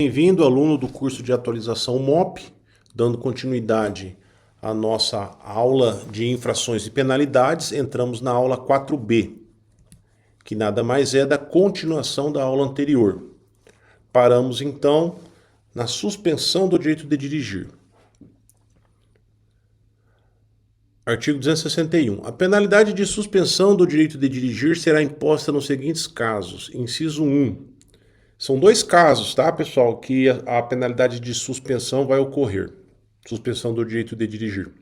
Bem-vindo, aluno do curso de atualização MOP, dando continuidade à nossa aula de infrações e penalidades. Entramos na aula 4B, que nada mais é da continuação da aula anterior. Paramos então na suspensão do direito de dirigir. Artigo 261. A penalidade de suspensão do direito de dirigir será imposta nos seguintes casos. Inciso 1. São dois casos, tá, pessoal, que a penalidade de suspensão vai ocorrer. Suspensão do direito de dirigir.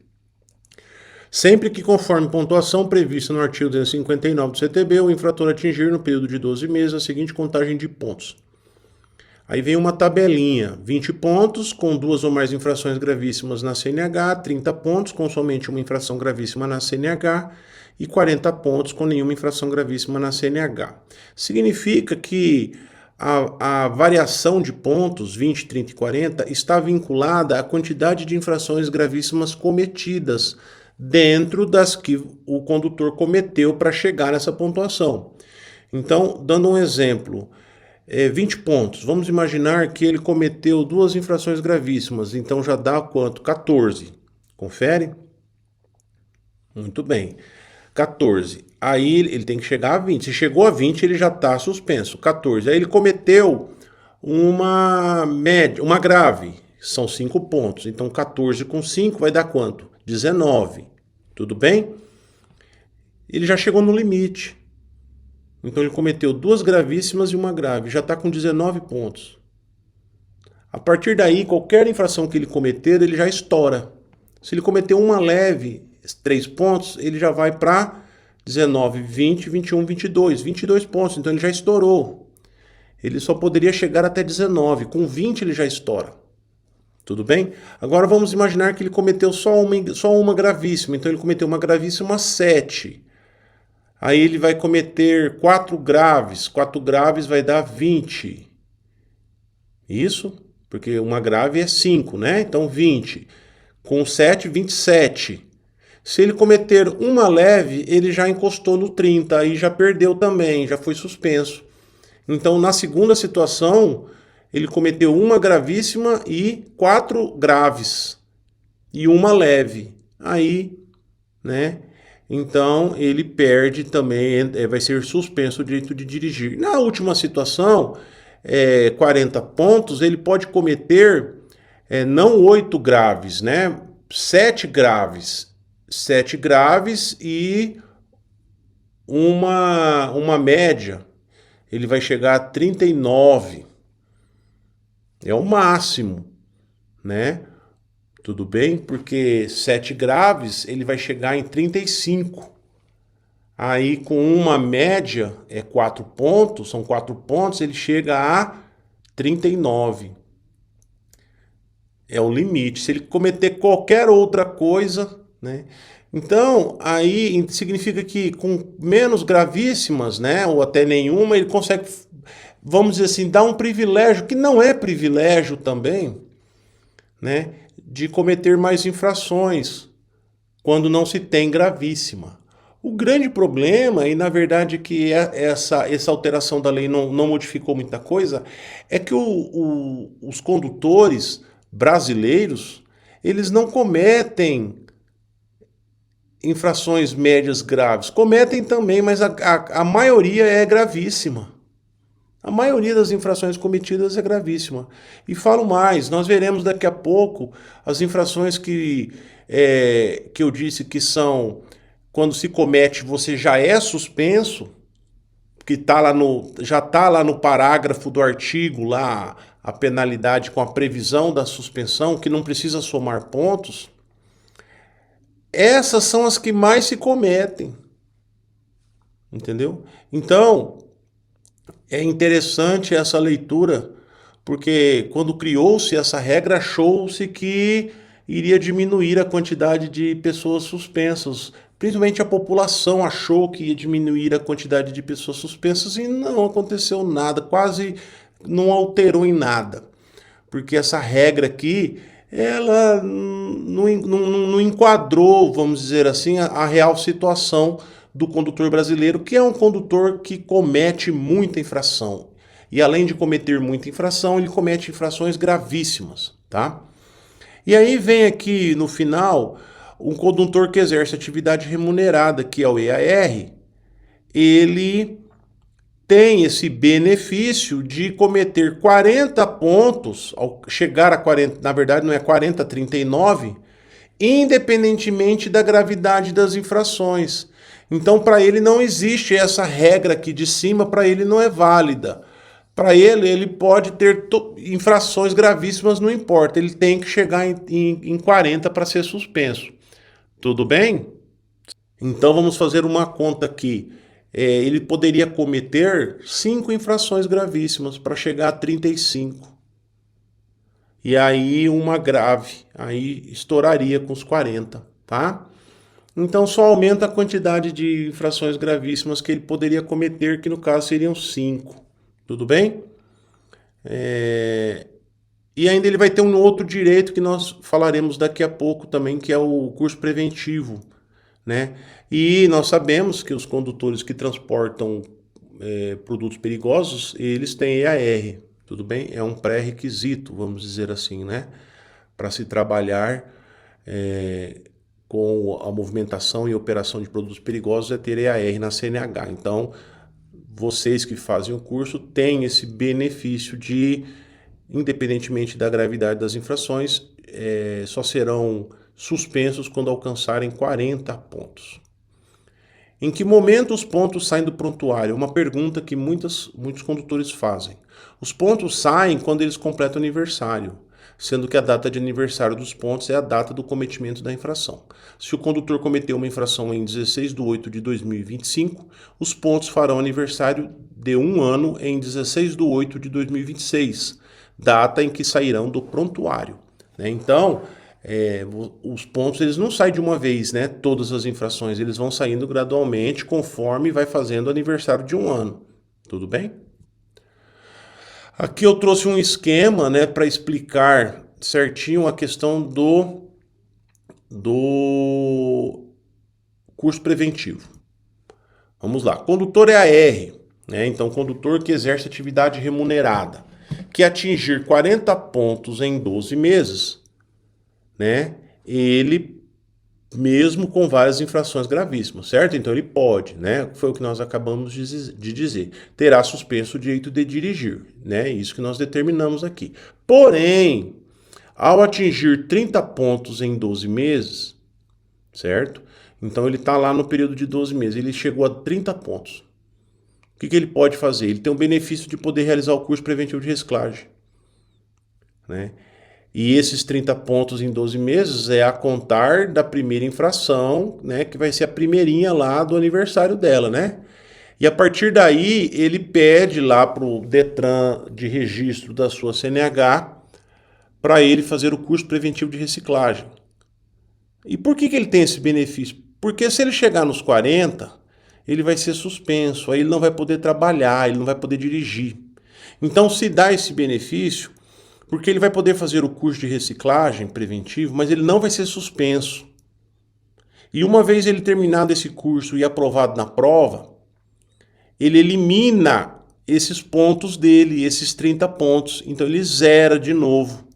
Sempre que, conforme pontuação prevista no artigo 259 do CTB, o infrator atingir no período de 12 meses a seguinte contagem de pontos. Aí vem uma tabelinha, 20 pontos com duas ou mais infrações gravíssimas na CNH, 30 pontos com somente uma infração gravíssima na CNH e 40 pontos com nenhuma infração gravíssima na CNH. Significa que a variação de pontos, 20, 30 e 40, está vinculada à quantidade de infrações gravíssimas cometidas dentro das que o condutor cometeu para chegar nessa pontuação. Então, dando um exemplo, 20 pontos. Vamos imaginar que ele cometeu duas infrações gravíssimas, então já dá quanto? 14. Confere? Muito bem. 14. Aí ele tem que chegar a 20. Se chegou a 20, ele já está suspenso. 14. Aí ele cometeu uma média, uma grave. São 5 pontos. Então 14 com 5 vai dar quanto? 19. Tudo bem? Ele já chegou no limite. Então ele cometeu duas gravíssimas e uma grave. Já está com 19 pontos. A partir daí, qualquer infração que ele cometer, ele já estoura. Se ele cometeu uma leve, 3 pontos, ele já vai para 19, 20, 21, 22. 22 pontos, então ele já estourou. Ele só poderia chegar até 19. Com 20 ele já estoura. Tudo bem? Agora vamos imaginar que ele cometeu só uma gravíssima. Então ele cometeu uma gravíssima 7. Aí ele vai cometer 4 graves. 4 graves vai dar 20. Isso? Porque uma grave é 5, né? Então 20. Com 7, 27. Se ele cometer uma leve, ele já encostou no 30, aí já perdeu também, já foi suspenso. Então, na segunda situação, ele cometeu uma gravíssima e 4 graves. E uma leve. Aí, né? Então, ele perde também, vai ser suspenso o direito de dirigir. Na última situação, 40 pontos, ele pode cometer não 8 graves, né? 7 graves. 7 graves e uma média. Ele vai chegar a 39. É o máximo, né? Tudo bem? Porque 7 graves, ele vai chegar em 35. Aí, com uma média, 4 pontos, são 4 pontos, ele chega a 39. É o limite. Se ele cometer qualquer outra coisa, né? Então, aí significa que com menos gravíssimas, né, ou até nenhuma, ele consegue, vamos dizer assim, dar um privilégio, que não é privilégio também, né, de cometer mais infrações, quando não se tem gravíssima. O grande problema, e na verdade que essa alteração da lei não modificou muita coisa, é que os condutores brasileiros, eles não cometem infrações médias graves. Cometem também, mas a maioria é gravíssima. A maioria das infrações cometidas é gravíssima. E falo mais, nós veremos daqui a pouco as infrações que eu disse que são, quando se comete, você já é suspenso, que já está lá no parágrafo do artigo, lá a penalidade com a previsão da suspensão, que não precisa somar pontos. Essas são as que mais se cometem. Entendeu? Então, é interessante essa leitura, porque quando criou-se essa regra, achou-se que iria diminuir a quantidade de pessoas suspensas. Principalmente a população achou que ia diminuir a quantidade de pessoas suspensas e não aconteceu nada, quase não alterou em nada. Porque essa regra aqui, ela não enquadrou, vamos dizer assim, a real situação do condutor brasileiro, que é um condutor que comete muita infração. E além de cometer muita infração, ele comete infrações gravíssimas, tá? E aí vem aqui no final, um condutor que exerce atividade remunerada, que é o EAR, ele tem esse benefício de cometer 40 pontos, ao chegar a 40, na verdade não é 40, 39, independentemente da gravidade das infrações. Então, para ele não existe essa regra aqui de cima, para ele não é válida. Para ele pode ter infrações gravíssimas, não importa, ele tem que chegar em 40 para ser suspenso. Tudo bem? Então vamos fazer uma conta aqui. Ele poderia cometer 5 infrações gravíssimas para chegar a 35. E aí uma grave, aí estouraria com os 40, tá? Então só aumenta a quantidade de infrações gravíssimas que ele poderia cometer, que no caso seriam 5. Tudo bem? E ainda ele vai ter um outro direito que nós falaremos daqui a pouco também, que é o curso preventivo, né? E nós sabemos que os condutores que transportam produtos perigosos, eles têm EAR, tudo bem? É um pré-requisito, vamos dizer assim, né? Para se trabalhar com a movimentação e operação de produtos perigosos é ter EAR na CNH. Então, vocês que fazem o curso têm esse benefício de, independentemente da gravidade das infrações, só serão suspensos quando alcançarem 40 pontos. Em que momento os pontos saem do prontuário? É uma pergunta que muitos condutores fazem. Os pontos saem quando eles completam o aniversário, sendo que a data de aniversário dos pontos é a data do cometimento da infração. Se o condutor cometeu uma infração em 16/8/2025, os pontos farão aniversário de 1 ano em 16/8/2026, data em que sairão do prontuário, né? Então, os pontos eles não saem de uma vez, né? Todas as infrações, eles vão saindo gradualmente conforme vai fazendo aniversário de 1 ano. Tudo bem? Aqui eu trouxe um esquema, né, para explicar certinho a questão do curso preventivo. Vamos lá. Condutor EAR, né? Então, condutor que exerce atividade remunerada, que atingir 40 pontos em 12 meses, né? Ele, mesmo com várias infrações gravíssimas, certo? Então ele pode, né? Foi o que nós acabamos de dizer. Terá suspenso o direito de dirigir, né? Isso que nós determinamos aqui. Porém, ao atingir 30 pontos em 12 meses, certo? Então ele está lá no período de 12 meses, ele chegou a 30 pontos. O que ele pode fazer? Ele tem o benefício de poder realizar o curso preventivo de reciclagem, né? E esses 30 pontos em 12 meses é a contar da primeira infração, né, que vai ser a primeirinha lá do aniversário dela, né? E a partir daí, ele pede lá para o Detran de registro da sua CNH para ele fazer o curso preventivo de reciclagem. E por que ele tem esse benefício? Porque se ele chegar nos 40, ele vai ser suspenso, aí ele não vai poder trabalhar, ele não vai poder dirigir. Então se dá esse benefício porque ele vai poder fazer o curso de reciclagem preventivo, mas ele não vai ser suspenso. E uma vez ele terminado esse curso e aprovado na prova, ele elimina esses pontos dele, esses 30 pontos. Então ele zera de novo.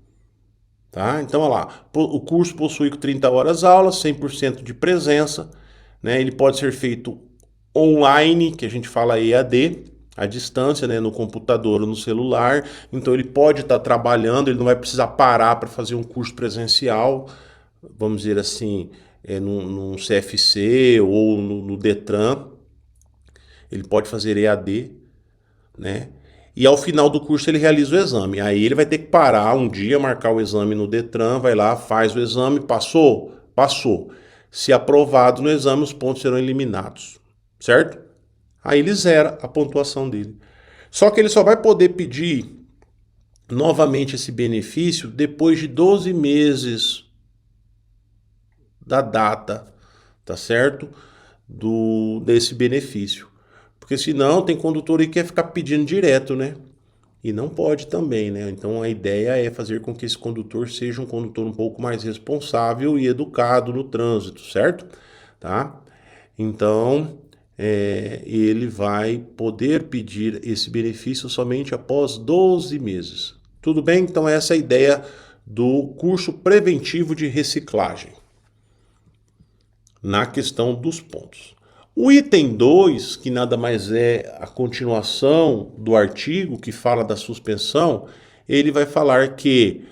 Tá? Então, olha lá, o curso possui 30 horas aulas, 100% de presença, né? Ele pode ser feito online, que a gente fala EAD, à distância, né, no computador ou no celular. Então ele pode estar trabalhando, ele não vai precisar parar para fazer um curso presencial, vamos dizer assim, num CFC ou no Detran. Ele pode fazer EAD, né? E ao final do curso ele realiza o exame. Aí ele vai ter que parar um dia, marcar o exame no Detran, vai lá, faz o exame, passou? Passou. Se aprovado no exame, os pontos serão eliminados, certo? Aí ele zera a pontuação dele. Só que ele só vai poder pedir novamente esse benefício depois de 12 meses da data, tá certo? Desse benefício. Porque senão tem condutor que quer ficar pedindo direto, né? E não pode também, né? Então a ideia é fazer com que esse condutor seja um condutor um pouco mais responsável e educado no trânsito, certo? Tá? Então, ele vai poder pedir esse benefício somente após 12 meses. Tudo bem? Então essa é a ideia do curso preventivo de reciclagem, na questão dos pontos. O item 2, que nada mais é a continuação do artigo que fala da suspensão, ele vai falar que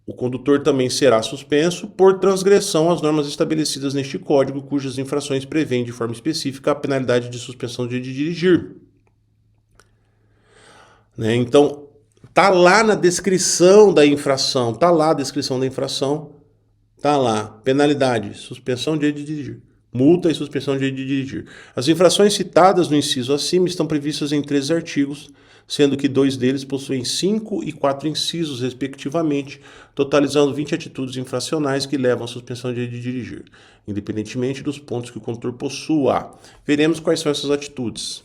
o condutor também será suspenso por transgressão às normas estabelecidas neste código, cujas infrações prevêem de forma específica a penalidade de suspensão de dirigir. Né? Então, tá lá na descrição da infração, tá lá a descrição da infração, tá lá, penalidade, suspensão de dirigir. Multa e suspensão de dirigir. As infrações citadas no inciso acima estão previstas em 13 artigos, sendo que 2 deles possuem 5 e 4 incisos, respectivamente, totalizando 20 atitudes infracionais que levam à suspensão de dirigir, independentemente dos pontos que o condutor possua. Veremos quais são essas atitudes.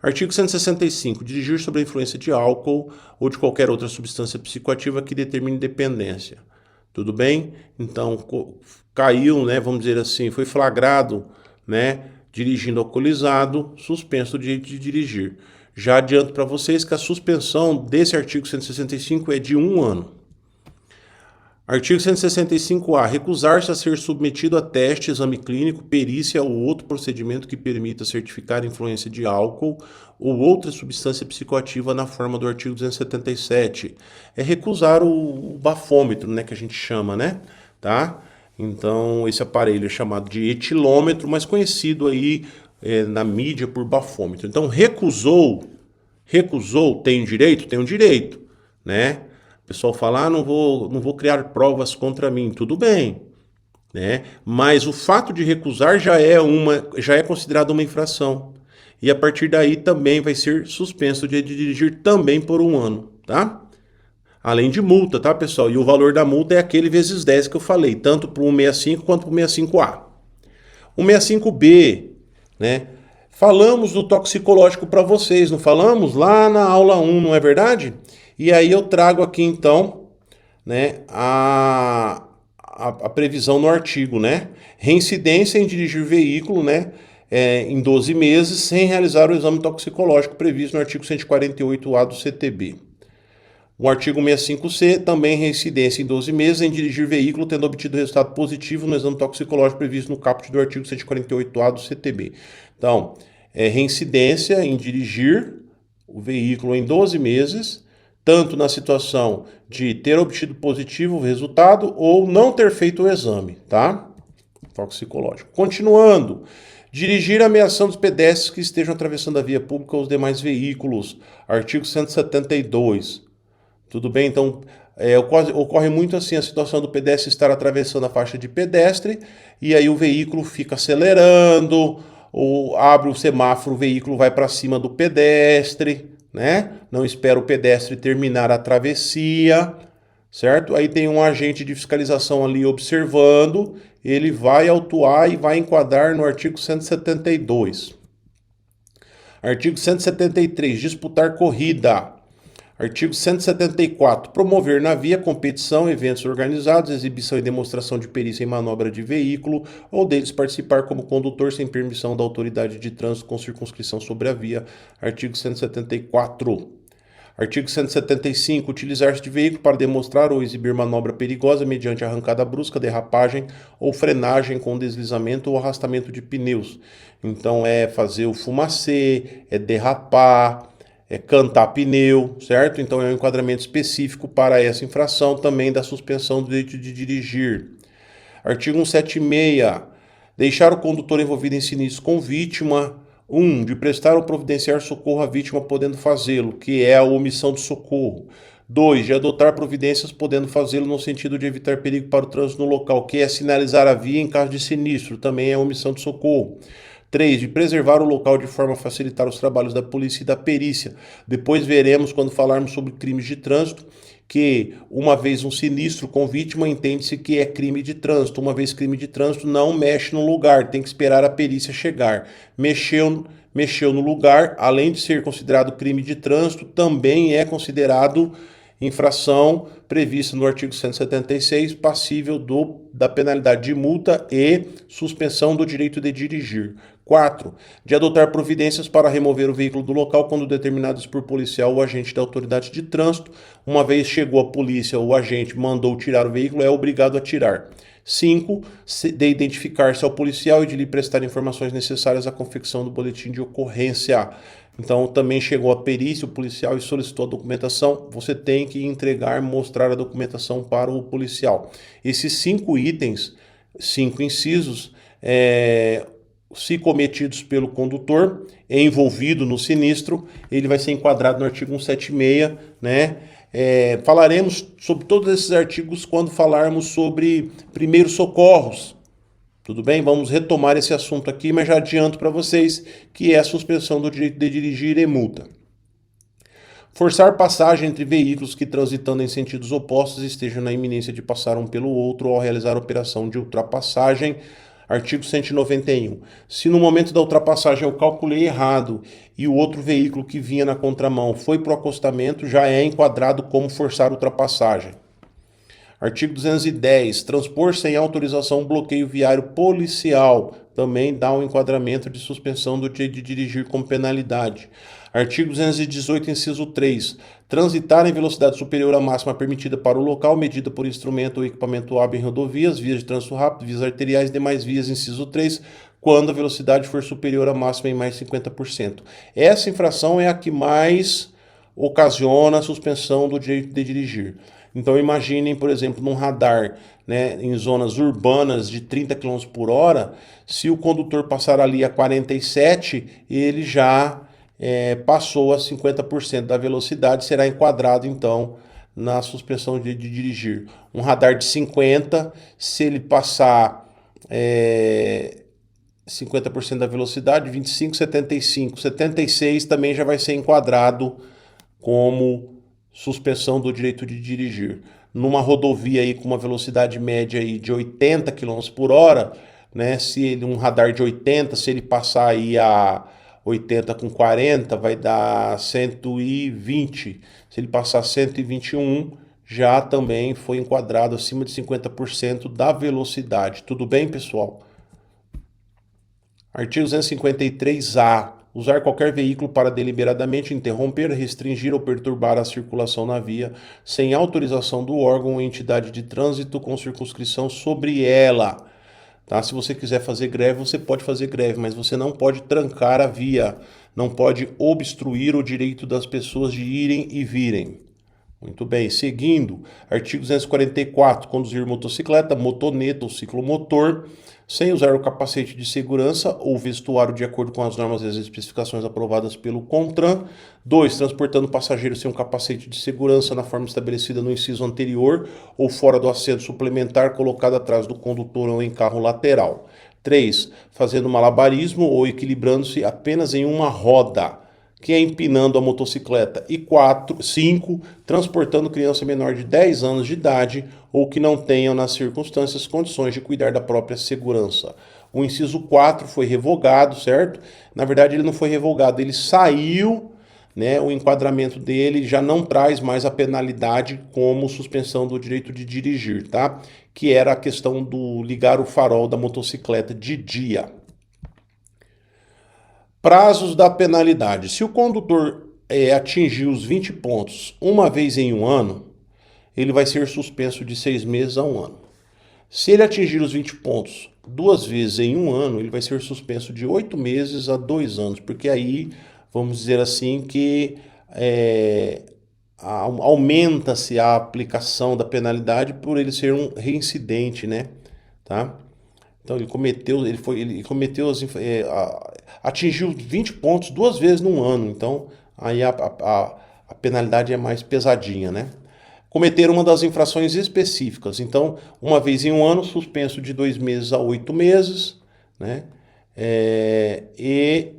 Artigo 165. Dirigir sob a influência de álcool ou de qualquer outra substância psicoativa que determine dependência. Tudo bem? Então, caiu, né, vamos dizer assim, foi flagrado, né, dirigindo alcoolizado, suspenso do direito de dirigir. Já adianto para vocês que a suspensão desse artigo 165 é de 1 ano. Artigo 165-A. Recusar-se a ser submetido a teste, exame clínico, perícia ou outro procedimento que permita certificar a influência de álcool ou outra substância psicoativa na forma do artigo 277. É recusar o bafômetro, né, que a gente chama, né? Tá? Então, esse aparelho é chamado de etilômetro, mas conhecido aí na mídia por bafômetro. Então, recusou, tem direito? Tem um direito, né? O pessoal fala, não vou criar provas contra mim. Tudo bem, né? Mas o fato de recusar já é considerado uma infração. E a partir daí também vai ser suspenso de dirigir também por 1 ano, tá? Além de multa, tá, pessoal? E o valor da multa é aquele vezes 10 que eu falei, tanto para o 165 quanto para o 65A. O 65B, né? Falamos do toxicológico para vocês, não falamos? Lá na aula 1, não é verdade? E aí eu trago aqui então, né, a previsão no artigo, né? Reincidência em dirigir veículo, né, em 12 meses sem realizar o exame toxicológico previsto no artigo 148A do CTB. O artigo 65C também reincidência em 12 meses em dirigir veículo tendo obtido resultado positivo no exame toxicológico previsto no caput do artigo 148A do CTB. Então, reincidência em dirigir o veículo em 12 meses, tanto na situação de ter obtido positivo o resultado ou não ter feito o exame, tá? Toxicológico. Continuando, dirigir ameaçando os pedestres que estejam atravessando a via pública ou os demais veículos. Artigo 172. Tudo bem? Então, ocorre muito assim a situação do pedestre estar atravessando a faixa de pedestre e aí o veículo fica acelerando, ou abre o semáforo, o veículo vai para cima do pedestre, né? Não espera o pedestre terminar a travessia, certo? Aí tem um agente de fiscalização ali observando, ele vai autuar e vai enquadrar no artigo 172. Artigo 173, disputar corrida. Artigo 174. Promover na via competição, eventos organizados, exibição e demonstração de perícia em manobra de veículo ou deles participar como condutor sem permissão da autoridade de trânsito com circunscrição sobre a via. Artigo 174. Artigo 175. Utilizar-se de veículo para demonstrar ou exibir manobra perigosa mediante arrancada brusca, derrapagem ou frenagem com deslizamento ou arrastamento de pneus. Então é fazer o fumacê, é derrapar, é cantar pneu, certo? Então é um enquadramento específico para essa infração também da suspensão do direito de dirigir. Artigo 176. Deixar o condutor envolvido em sinistro com vítima. 1. De prestar ou providenciar socorro à vítima podendo fazê-lo, que é a omissão de socorro. 2. De adotar providências podendo fazê-lo no sentido de evitar perigo para o trânsito no local, que é sinalizar a via em caso de sinistro, também é omissão de socorro. 3. De preservar o local de forma a facilitar os trabalhos da polícia e da perícia. Depois veremos, quando falarmos sobre crimes de trânsito, que uma vez um sinistro com vítima, entende-se que é crime de trânsito. Uma vez crime de trânsito, não mexe no lugar, tem que esperar a perícia chegar. Mexeu no lugar, além de ser considerado crime de trânsito, também é considerado infração prevista no artigo 176, passível da penalidade de multa e suspensão do direito de dirigir. 4. De adotar providências para remover o veículo do local quando determinados por policial ou agente da autoridade de trânsito. Uma vez chegou a polícia ou o agente mandou tirar o veículo, é obrigado a tirar. 5. De identificar-se ao policial e de lhe prestar informações necessárias à confecção do boletim de ocorrência. Então, também chegou a perícia, o policial, e solicitou a documentação. Você tem que entregar, mostrar a documentação para o policial. Esses 5 itens, 5 incisos, se cometidos pelo condutor, envolvido no sinistro, ele vai ser enquadrado no artigo 176, né? Falaremos sobre todos esses artigos quando falarmos sobre primeiros socorros. Tudo bem? Vamos retomar esse assunto aqui, mas já adianto para vocês que é a suspensão do direito de dirigir e multa. Forçar passagem entre veículos que transitando em sentidos opostos estejam na iminência de passar um pelo outro ao realizar operação de ultrapassagem. Artigo 191. Se no momento da ultrapassagem eu calculei errado e o outro veículo que vinha na contramão foi para o acostamento, já é enquadrado como forçar ultrapassagem. Artigo 210. Transpor sem autorização um bloqueio viário policial. Também dá um enquadramento de suspensão do direito de dirigir como penalidade. Artigo 218, inciso 3. Transitar em velocidade superior à máxima permitida para o local, medida por instrumento ou equipamento hábil em rodovias, vias de trânsito rápido, vias arteriais e demais vias, inciso 3, quando a velocidade for superior à máxima em mais 50%. Essa infração é a que mais ocasiona a suspensão do direito de dirigir. Então imaginem, por exemplo, num radar, né, em zonas urbanas de 30 km por hora, se o condutor passar ali a 47, ele já passou a 50% da velocidade, será enquadrado então na suspensão de dirigir. Um radar de 50, se ele passar 50% da velocidade, 25, 75, 76 também já vai ser enquadrado como suspensão do direito de dirigir. Numa rodovia aí com uma velocidade média aí de 80 km por hora, né, se um radar de 80, se ele passar aí a 80 com 40, vai dar 120. Se ele passar 121, já também foi enquadrado acima de 50% da velocidade. Tudo bem, pessoal? Artigo 253-A. Usar qualquer veículo para deliberadamente interromper, restringir ou perturbar a circulação na via sem autorização do órgão ou entidade de trânsito com circunscrição sobre ela. Tá? Se você quiser fazer greve, você pode fazer greve, mas você não pode trancar a via, não pode obstruir o direito das pessoas de irem e virem. Muito bem, seguindo, artigo 244, conduzir motocicleta, motoneta ou ciclomotor, sem usar o capacete de segurança ou vestuário de acordo com as normas e as especificações aprovadas pelo CONTRAN. 2. Transportando passageiros sem um capacete de segurança na forma estabelecida no inciso anterior ou fora do assento suplementar colocado atrás do condutor ou em carro lateral. 3. Fazendo malabarismo ou equilibrando-se apenas em uma roda, que é empinando a motocicleta. E 5. Transportando criança menor de 10 anos de idade ou que não tenham nas circunstâncias condições de cuidar da própria segurança. O inciso 4 foi revogado, certo? Na verdade ele não foi revogado, ele saiu, né? O enquadramento dele já não traz mais a penalidade como suspensão do direito de dirigir, tá? Que era a questão do ligar o farol da motocicleta de dia. Prazos da penalidade. Se o condutor atingir os 20 pontos uma vez em um ano, ele vai ser suspenso de 6 meses a 1 ano. Se ele atingir os 20 pontos 2 vezes em um ano, ele vai ser suspenso de 8 meses a 2 anos, porque aí, vamos dizer assim, que aumenta-se a aplicação da penalidade por ele ser um reincidente, né? Tá? Então ele atingiu 20 pontos 2 vezes num ano, então aí a penalidade é mais pesadinha, né? Cometer uma das infrações específicas, então uma vez em um ano, suspenso de 2 meses a 8 meses, né? E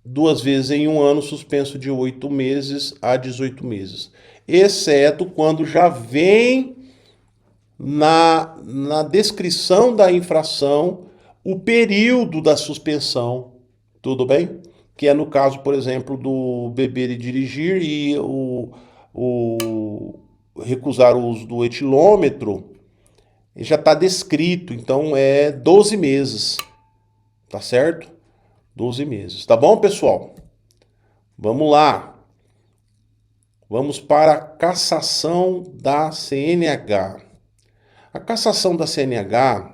2 vezes em um ano, suspenso de 8 meses a 18 meses, exceto quando já vem na descrição da infração o período da suspensão, tudo bem? Que é no caso, por exemplo, do beber e dirigir e o recusar o uso do etilômetro, já está descrito, então é 12 meses, tá certo? 12 meses. Tá bom, pessoal? Vamos lá. Vamos para a cassação da CNH. A cassação da CNH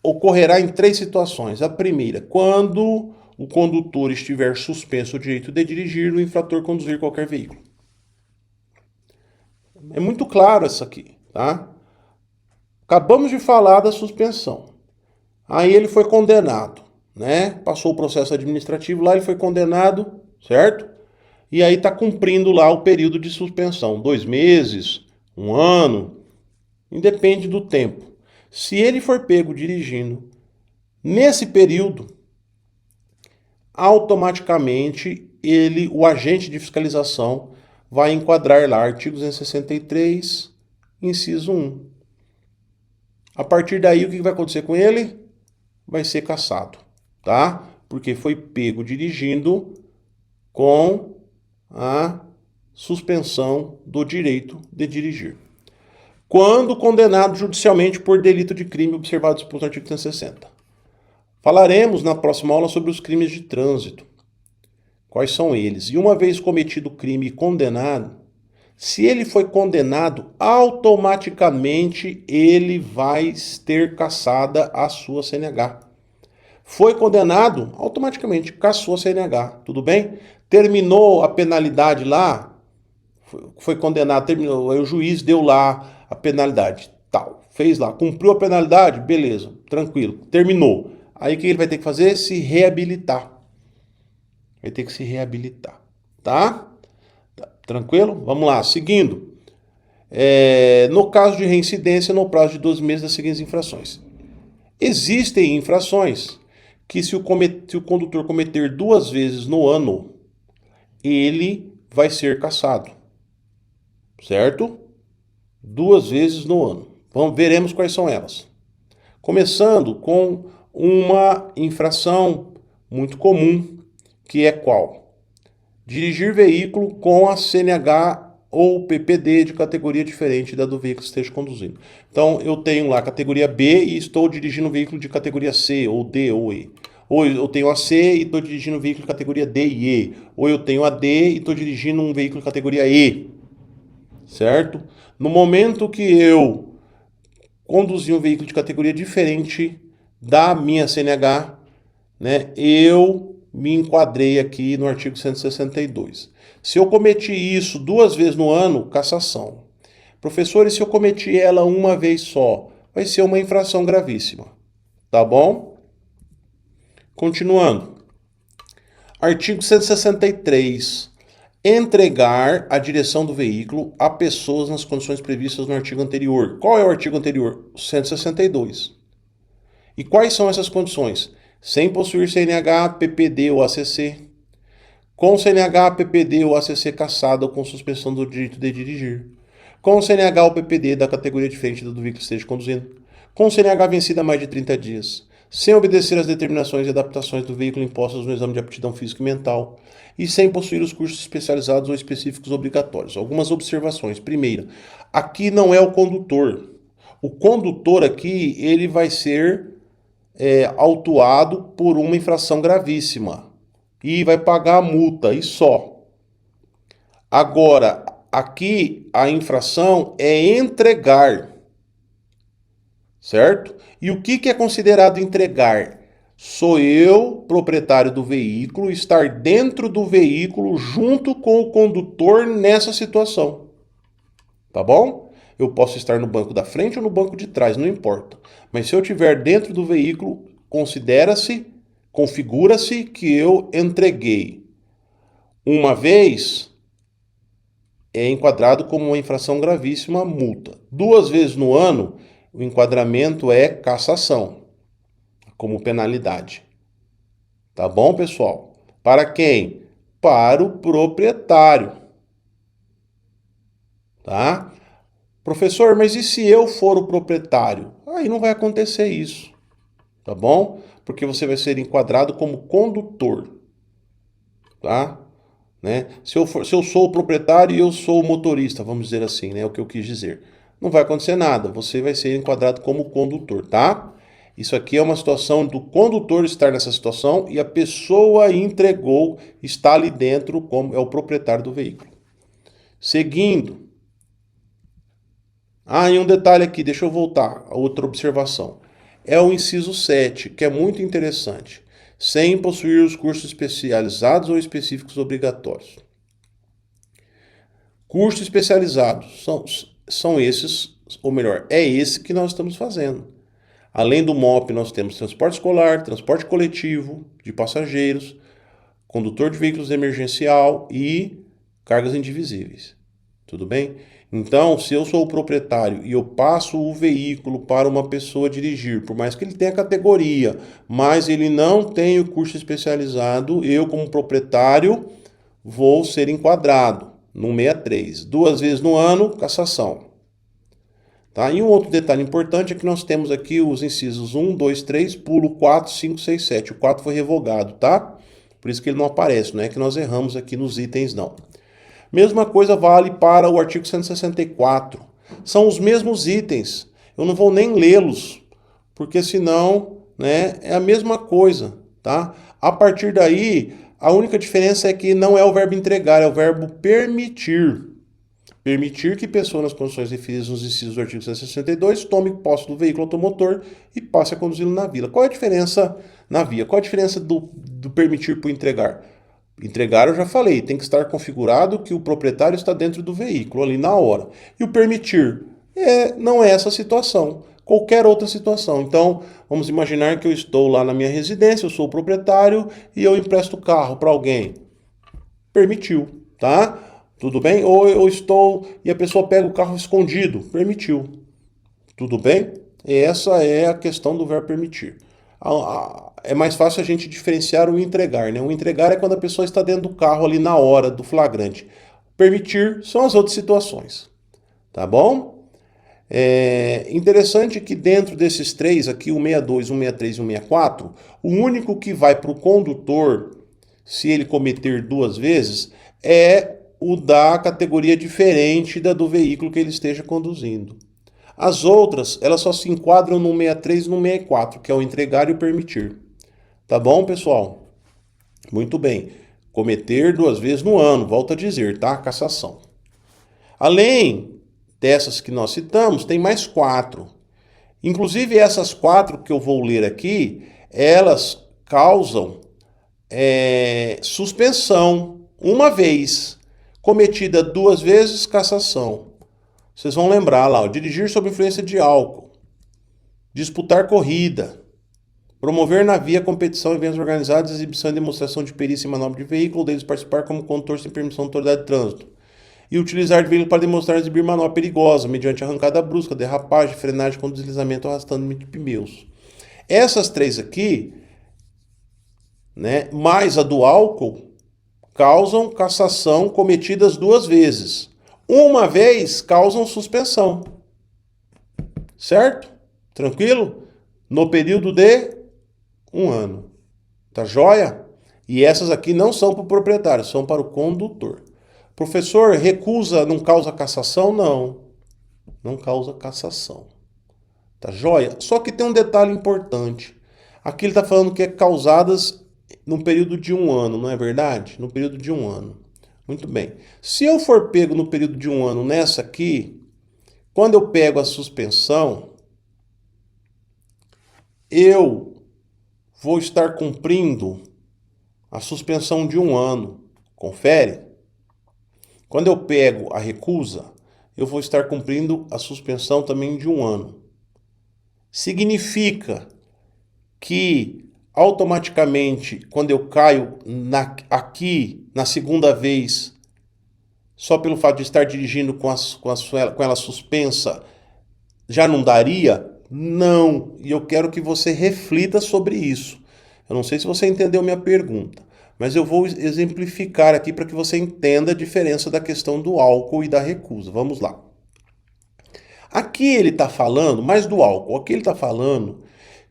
ocorrerá em 3 situações. A primeira, quando o condutor estiver suspenso o direito de dirigir, o infrator conduzir qualquer veículo. É muito claro isso aqui, tá? Acabamos de falar da suspensão. Aí ele foi condenado, né? Passou o processo administrativo lá, ele foi condenado, certo? E aí está cumprindo lá o período de suspensão, 2 meses, 1 ano, independe do tempo. Se ele for pego dirigindo nesse período, automaticamente o agente de fiscalização vai enquadrar lá artigo 263, inciso 1. A partir daí, o que vai acontecer com ele? Vai ser cassado, tá? Porque foi pego dirigindo com a suspensão do direito de dirigir. Quando condenado judicialmente por delito de crime observado disposto no artigo 160. Falaremos na próxima aula sobre os crimes de trânsito. Quais são eles? E uma vez cometido o crime e condenado, se ele foi condenado, automaticamente ele vai ter cassada a sua CNH. Foi condenado, automaticamente cassou a CNH, tudo bem? Terminou a penalidade lá, foi condenado, terminou, aí o juiz deu lá a penalidade, tal, fez lá, cumpriu a penalidade, beleza, tranquilo, terminou. Aí o que ele vai ter que fazer? Se reabilitar. Vai ter que se reabilitar, tá? Tranquilo? Vamos lá, seguindo. No caso de reincidência, no prazo de 12 meses das seguintes infrações. Existem infrações que se o condutor cometer 2 vezes no ano, ele vai ser cassado. Certo? 2 vezes no ano. Veremos quais são elas. Começando com uma infração muito comum, que é qual? Dirigir veículo com a CNH ou PPD de categoria diferente da do veículo que esteja conduzindo. Então, eu tenho lá a categoria B e estou dirigindo um veículo de categoria C, ou D, ou E. Ou eu tenho a C e estou dirigindo um veículo de categoria D e E. Ou eu tenho a D e estou dirigindo um veículo de categoria E. Certo? No momento que eu conduzi um veículo de categoria diferente da minha CNH, né, eu me enquadrei aqui no artigo 162. Se eu cometi isso 2 vezes no ano, cassação. Professor, e se eu cometi ela uma vez só? Vai ser uma infração gravíssima. Tá bom? Continuando. Artigo 163. Entregar a direção do veículo a pessoas nas condições previstas no artigo anterior. Qual é o artigo anterior? 162. E quais são essas condições? Sem possuir CNH, PPD ou ACC. Com CNH, PPD ou ACC cassado ou com suspensão do direito de dirigir. Com CNH ou PPD da categoria diferente do veículo que esteja conduzindo. Com CNH vencida há mais de 30 dias. Sem obedecer às determinações e adaptações do veículo impostas no exame de aptidão física e mental. E sem possuir os cursos especializados ou específicos obrigatórios. Algumas observações. Primeira, aqui não é o condutor. O condutor aqui, ele vai ser autuado por uma infração gravíssima e vai pagar a multa, e só. Agora, aqui a infração é entregar, certo? E o que é considerado entregar? Sou eu, proprietário do veículo, estar dentro do veículo junto com o condutor nessa situação. Tá bom? Eu posso estar no banco da frente ou no banco de trás, não importa. Mas se eu estiver dentro do veículo, configura-se que eu entreguei. Uma vez, é enquadrado como uma infração gravíssima, multa. 2 vezes no ano, o enquadramento é cassação, como penalidade. Tá bom, pessoal? Para quem? Para o proprietário. Tá? Professor, mas e se eu for o proprietário? Aí não vai acontecer isso, tá bom? Porque você vai ser enquadrado como condutor, tá? Né? Se eu sou o proprietário e eu sou o motorista, vamos dizer assim, né? É o que eu quis dizer. Não vai acontecer nada, você vai ser enquadrado como condutor, tá? Isso aqui é uma situação do condutor estar nessa situação e a pessoa entregou, está ali dentro, como é o proprietário do veículo. Seguindo. E um detalhe aqui, deixa eu voltar a outra observação. É o inciso 7, que é muito interessante. Sem possuir os cursos especializados ou específicos obrigatórios. Cursos especializados são esses, ou melhor, é esse que nós estamos fazendo. Além do MOP, nós temos transporte escolar, transporte coletivo de passageiros, condutor de veículos emergencial e cargas indivisíveis. Tudo bem? Então, se eu sou o proprietário e eu passo o veículo para uma pessoa dirigir, por mais que ele tenha categoria, mas ele não tem o curso especializado, eu, como proprietário, vou ser enquadrado no 63. 2 vezes no ano, cassação. Tá? E um outro detalhe importante é que nós temos aqui os incisos 1, 2, 3, pulo 4, 5, 6, 7. O 4 foi revogado, tá? Por isso que ele não aparece, não é que nós erramos aqui nos itens, não. Mesma coisa vale para o artigo 164. São os mesmos itens. Eu não vou nem lê-los, porque senão, né, é a mesma coisa, tá? A partir daí, a única diferença é que não é o verbo entregar, é o verbo permitir. Permitir que pessoa nas condições referidas nos incisos do artigo 162 tome posse do veículo automotor e passe a conduzi-lo na via. Qual é a diferença na via? Qual é a diferença do permitir para o entregar? Entregar, eu já falei, tem que estar configurado que o proprietário está dentro do veículo ali na hora. E o permitir não é essa situação, qualquer outra situação. Então, vamos imaginar que eu estou lá na minha residência, eu sou o proprietário e eu empresto o carro para alguém. Permitiu, tá? Tudo bem? Ou eu estou e a pessoa pega o carro escondido. Permitiu. Tudo bem? Essa é a questão do verbo permitir. É mais fácil a gente diferenciar o entregar, né? O entregar é quando a pessoa está dentro do carro ali na hora do flagrante. Permitir são as outras situações. Tá bom? É interessante que dentro desses três aqui, o 62, o 63 e o 64, o único que vai para o condutor, se ele cometer 2 vezes, é o da categoria diferente da do veículo que ele esteja conduzindo. As outras, elas só se enquadram no 63 e no 64, que é o entregar e o permitir. Tá bom, pessoal? Muito bem. Cometer 2 vezes no ano, volto a dizer, tá? Cassação. Além dessas que nós citamos, tem mais 4. Inclusive, essas 4 que eu vou ler aqui, elas causam suspensão uma vez. Cometida 2 vezes, cassação. Vocês vão lembrar lá, dirigir sob influência de álcool, disputar corrida, promover na via competição, eventos organizados, exibição e demonstração de perícia e manobra de veículo, deles participar como condutor sem permissão da autoridade de trânsito, e utilizar de veículo para demonstrar e exibir manobra perigosa, mediante arrancada brusca, derrapagem, frenagem com deslizamento arrastando de pneus. Essas 3 aqui, né, mais a do álcool, causam cassação cometidas 2 vezes. Uma vez causam suspensão. Certo? Tranquilo? No período de 1 ano. Tá joia? E essas aqui não são para o proprietário, são para o condutor. Professor, recusa não causa cassação? Não. Não causa cassação. Tá joia? Só que tem um detalhe importante. Aqui ele está falando que é causadas no período de 1 ano, não é verdade? No período de 1 ano. Muito bem. Se eu for pego no período de 1 ano nessa aqui, quando eu pego a suspensão, eu vou estar cumprindo a suspensão de 1 ano. Confere? Quando eu pego a recusa, eu vou estar cumprindo a suspensão também de 1 ano. Significa que automaticamente, quando eu caio aqui na segunda vez, só pelo fato de estar dirigindo com ela suspensa, já não daria? Não. E eu quero que você reflita sobre isso. Eu não sei se você entendeu minha pergunta, mas eu vou exemplificar aqui para que você entenda a diferença da questão do álcool e da recusa. Vamos lá. Aqui ele está falando, mais do álcool, aqui ele está falando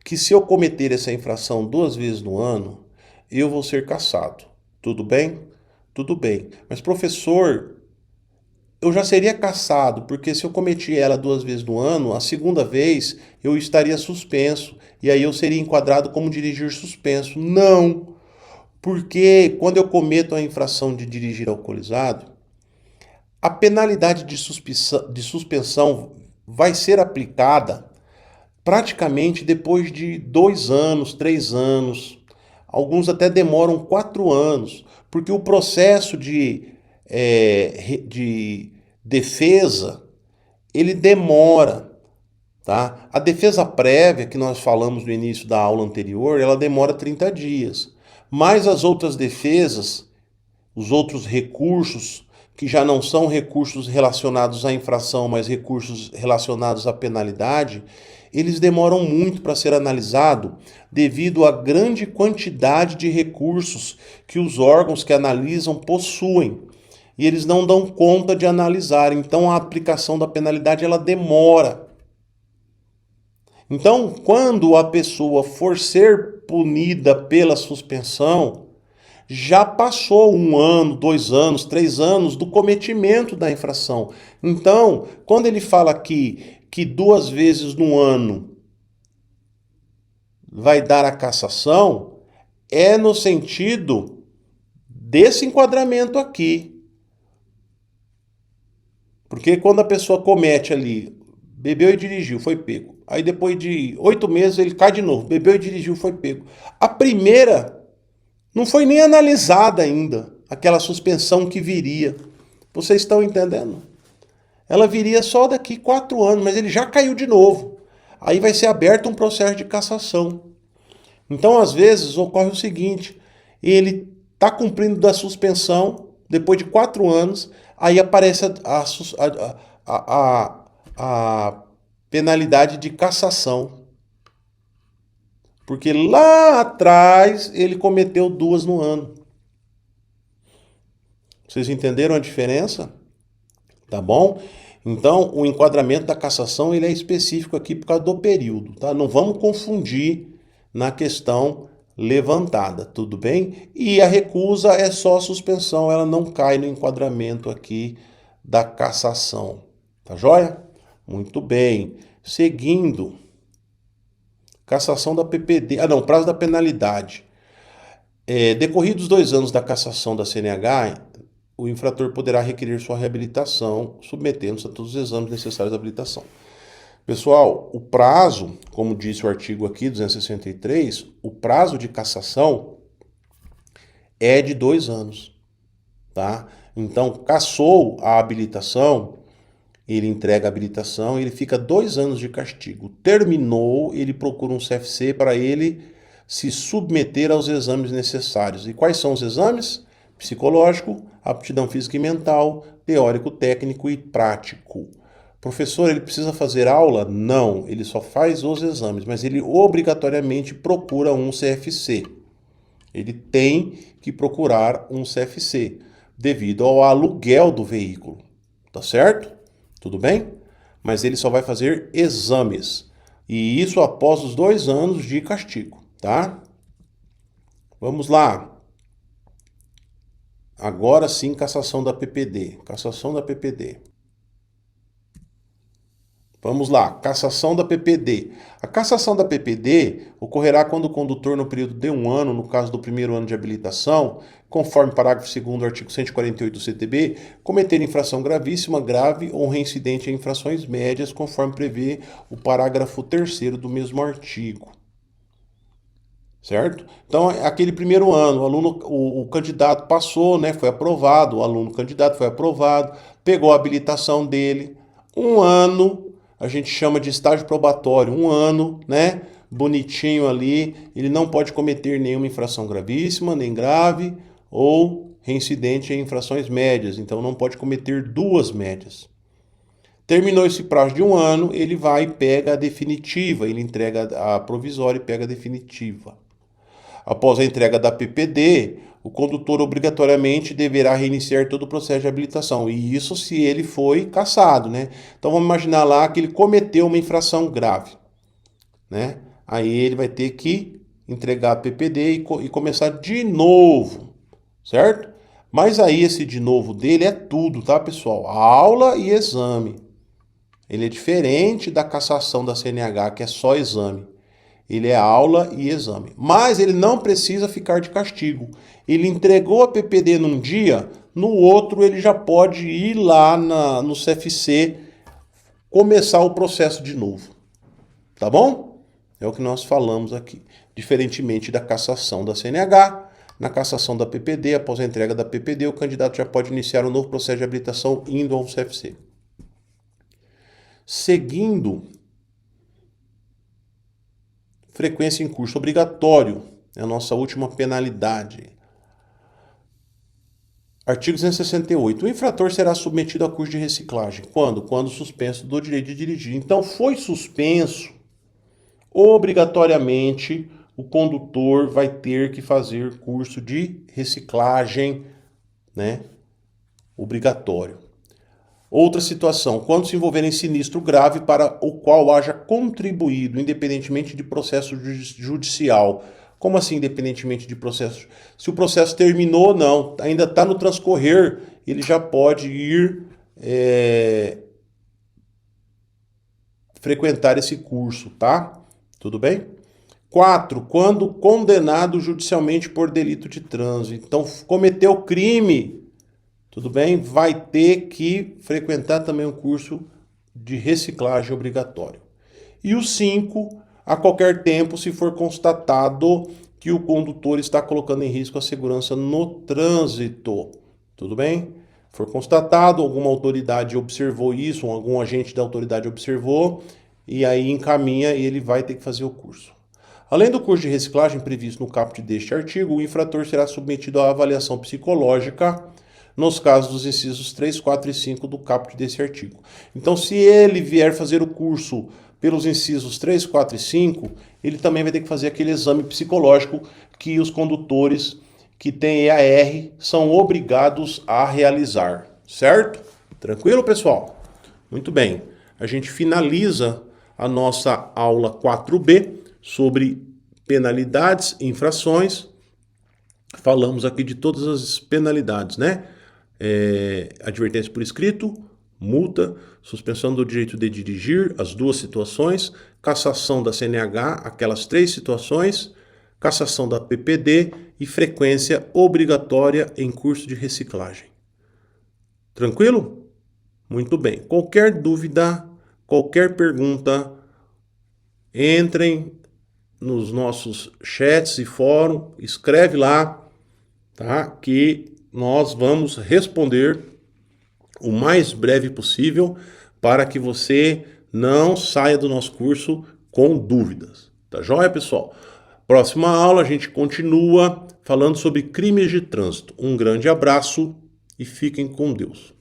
que se eu cometer essa infração 2 vezes no ano, eu vou ser cassado. Tudo bem? Tudo bem. Mas, professor, eu já seria cassado, porque se eu cometi ela 2 vezes no ano, a segunda vez eu estaria suspenso e aí eu seria enquadrado como dirigir suspenso. Não, porque quando eu cometo a infração de dirigir alcoolizado, a penalidade de suspensão vai ser aplicada praticamente depois de 2 anos, 3 anos. Alguns até demoram 4 anos, porque o processo de defesa, ele demora, tá? A defesa prévia, que nós falamos no início da aula anterior, ela demora 30 dias. Mas as outras defesas, os outros recursos, que já não são recursos relacionados à infração, mas recursos relacionados à penalidade, eles demoram muito para ser analisado devido à grande quantidade de recursos que os órgãos que analisam possuem. E eles não dão conta de analisar, então a aplicação da penalidade ela demora. Então, quando a pessoa for ser punida pela suspensão, já passou 1 ano, 2 anos, 3 anos do cometimento da infração. Então, quando ele fala aqui que 2 vezes no ano vai dar a cassação, é no sentido desse enquadramento aqui. Porque quando a pessoa comete ali, bebeu e dirigiu, foi pego. Aí depois de 8 meses ele cai de novo, bebeu e dirigiu, foi pego. A primeira não foi nem analisada ainda, aquela suspensão que viria. Vocês estão entendendo? Ela viria só daqui 4 anos, mas ele já caiu de novo. Aí vai ser aberto um processo de cassação. Então, às vezes, ocorre o seguinte, ele está cumprindo da suspensão, depois de 4 anos, aí aparece a penalidade de cassação. Porque lá atrás ele cometeu 2 no ano. Vocês entenderam a diferença? Tá bom? Então, o enquadramento da cassação ele é específico aqui por causa do período, tá? Não vamos confundir na questão levantada, tudo bem? E a recusa é só suspensão, ela não cai no enquadramento aqui da cassação. Tá joia? Muito bem. Seguindo, cassação da PPD. Prazo da penalidade. Decorridos 2 anos da cassação da CNH, o infrator poderá requerer sua reabilitação, submetendo-se a todos os exames necessários à habilitação. Pessoal, o prazo, como disse o artigo aqui, 263, o prazo de cassação é de 2 anos, tá? Então, cassou a habilitação, ele entrega a habilitação, ele fica 2 anos de castigo. Terminou, ele procura um CFC para ele se submeter aos exames necessários. E quais são os exames? Psicológico, aptidão física e mental, teórico, técnico e prático. Professor, ele precisa fazer aula? Não, ele só faz os exames, mas ele obrigatoriamente procura um CFC. Ele tem que procurar um CFC, devido ao aluguel do veículo, tá certo? Tudo bem? Mas ele só vai fazer exames. E isso após os 2 anos de castigo, tá? Vamos lá. Agora sim, cassação da PPD. Cassação da PPD. Vamos lá, cassação da PPD. A cassação da PPD ocorrerá quando o condutor, no período de 1 ano, no caso do primeiro ano de habilitação, conforme parágrafo 2º do artigo 148 do CTB, cometer infração gravíssima, grave ou reincidente em infrações médias, conforme prevê o parágrafo 3º do mesmo artigo. Certo? Então, aquele primeiro ano, o aluno, o candidato passou, né, foi aprovado, o aluno candidato foi aprovado, pegou a habilitação dele, 1 ano, a gente chama de estágio probatório, 1 ano, né, bonitinho ali, ele não pode cometer nenhuma infração gravíssima, nem grave, ou reincidente em infrações médias, então não pode cometer 2 médias. Terminou esse prazo de 1 ano, ele vai e pega a definitiva, ele entrega a provisória e pega a definitiva. Após a entrega da PPD, o condutor obrigatoriamente deverá reiniciar todo o processo de habilitação. E isso se ele foi cassado, né? Então vamos imaginar lá que ele cometeu uma infração grave, né? Aí ele vai ter que entregar a PPD e começar de novo, certo? Mas aí esse de novo dele é tudo, tá, pessoal? Aula e exame. Ele é diferente da cassação da CNH, que é só exame. Ele é aula e exame. Mas ele não precisa ficar de castigo. Ele entregou a PPD num dia, no outro ele já pode ir lá no CFC começar o processo de novo. Tá bom? É o que nós falamos aqui. Diferentemente da cassação da CNH, na cassação da PPD, após a entrega da PPD, o candidato já pode iniciar um novo processo de habilitação indo ao CFC. Seguindo, frequência em curso obrigatório, é a nossa última penalidade. Artigo 268. O infrator será submetido a curso de reciclagem. Quando? Quando suspenso do direito de dirigir. Então, foi suspenso, obrigatoriamente o condutor vai ter que fazer curso de reciclagem, né? Obrigatório. Outra situação, quando se envolver em sinistro grave para o qual haja contribuído, independentemente de processo judicial. Como assim, independentemente de processo? Se o processo terminou, não, ainda está no transcorrer, ele já pode ir frequentar esse curso, tá? Tudo bem? 4. Quando condenado judicialmente por delito de trânsito. Então, cometeu crime, tudo bem? Vai ter que frequentar também um curso de reciclagem obrigatório. E o 5, a qualquer tempo, se for constatado que o condutor está colocando em risco a segurança no trânsito. Tudo bem? For constatado, alguma autoridade observou isso, algum agente da autoridade observou, e aí encaminha e ele vai ter que fazer o curso. Além do curso de reciclagem previsto no caput deste artigo, o infrator será submetido à avaliação psicológica nos casos dos incisos 3, 4 e 5 do caput desse artigo. Então, se ele vier fazer o curso pelos incisos 3, 4 e 5, ele também vai ter que fazer aquele exame psicológico que os condutores que têm EAR são obrigados a realizar, certo? Tranquilo, pessoal? Muito bem. A gente finaliza a nossa aula 4B sobre penalidades e infrações. Falamos aqui de todas as penalidades, né? Advertência por escrito, multa, suspensão do direito de dirigir, as duas situações, cassação da CNH, aquelas 3 situações, cassação da PPD e frequência obrigatória em curso de reciclagem. Tranquilo? Muito bem. Qualquer dúvida, qualquer pergunta, entrem nos nossos chats e fórum, escreve lá, tá? Que nós vamos responder o mais breve possível para que você não saia do nosso curso com dúvidas. Tá joia, pessoal? Próxima aula a gente continua falando sobre crimes de trânsito. Um grande abraço e fiquem com Deus.